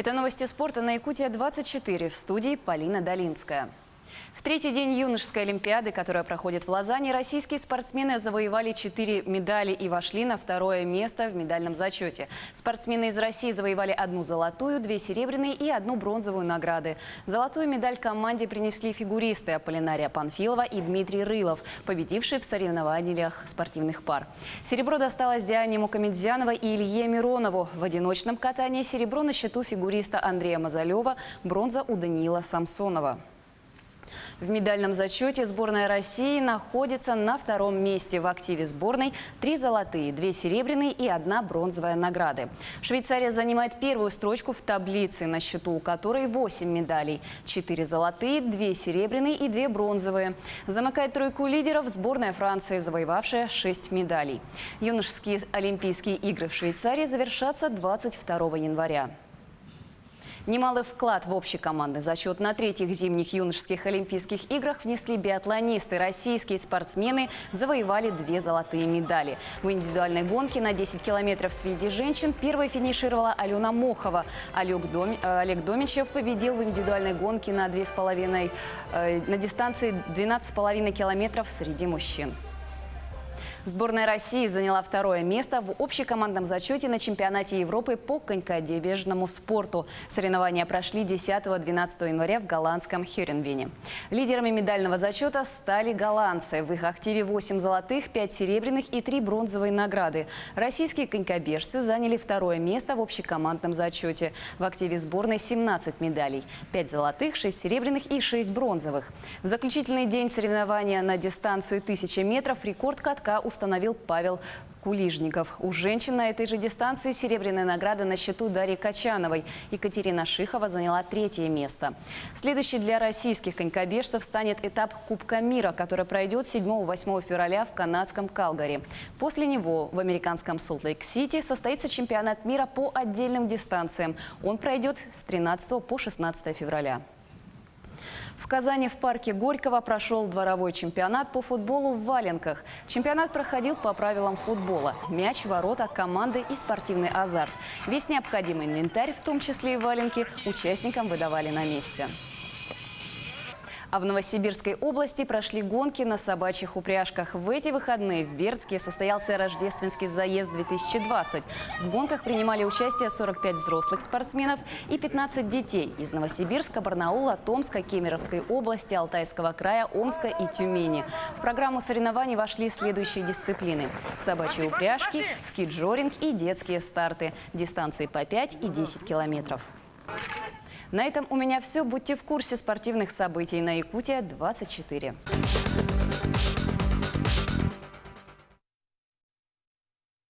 Это новости спорта на Якутия-24, в студии Полина Долинская. В третий день юношеской олимпиады, которая проходит в Лозанне, российские спортсмены завоевали 4 медали и вошли на второе место в медальном зачете. Спортсмены из России завоевали 1 золотую, 2 серебряные и 1 бронзовую награды. Золотую медаль команде принесли фигуристы Аполлинария Панфилова и Дмитрий Рылов, победившие в соревнованиях спортивных пар. Серебро досталось Диане Мухамедзяновой и Илье Миронову. В одиночном катании серебро на счету фигуриста Андрея Мазалева, бронза у Даниила Самсонова. В медальном зачете сборная России находится на втором месте. В активе сборной 3 золотые, 2 серебряные и 1 бронзовая награды. Швейцария занимает первую строчку в таблице, на счету у которой 8 медалей. 4 золотые, 2 серебряные и 2 бронзовые. Замыкает тройку лидеров сборная Франции, завоевавшая 6 медалей. Юношеские Олимпийские игры в Швейцарии завершатся 22 января. Немалый вклад в общий командный зачет на третьих зимних юношеских Олимпийских играх внесли биатлонисты. Российские спортсмены завоевали 2 золотые медали. В индивидуальной гонке на 10 километров среди женщин первой финишировала Алена Мохова. Олег Домичев победил в индивидуальной гонке на дистанции 12,5 километров среди мужчин. Сборная России заняла второе место в общекомандном зачете на чемпионате Европы по конькобежному спорту. Соревнования прошли 10-12 января в голландском Херенвене. Лидерами медального зачета стали голландцы. В их активе 8 золотых, 5 серебряных и 3 бронзовые награды. Российские конькобежцы заняли второе место в общекомандном зачете. В активе сборной 17 медалей, 5 золотых, 6 серебряных и 6 бронзовых. В заключительный день соревнования на дистанции 1000 метров рекорд катка установил Павел Кулижников. У женщин на этой же дистанции серебряная награда на счету Дарьи Качановой. Екатерина Шихова заняла 3-е место. Следующий для российских конькобежцев станет этап Кубка мира, который пройдет 7-8 февраля в канадском Калгари. После него в американском Солт-Лейк-Сити состоится чемпионат мира по отдельным дистанциям. Он пройдет с 13 по 16 февраля. В Казани в парке Горького прошел дворовой чемпионат по футболу в валенках. Чемпионат проходил по правилам футбола. Мяч, ворота, команды и спортивный азарт. Весь необходимый инвентарь, в том числе и валенки, участникам выдавали на месте. А в Новосибирской области прошли гонки на собачьих упряжках. В эти выходные в Бердске состоялся рождественский заезд 2020. В гонках принимали участие 45 взрослых спортсменов и 15 детей из Новосибирска, Барнаула, Томска, Кемеровской области, Алтайского края, Омска и Тюмени. В программу соревнований вошли следующие дисциплины: собачьи упряжки, скиджоринг и детские старты. Дистанции по 5 и 10 километров. На этом у меня все. Будьте в курсе спортивных событий на Якутия-24.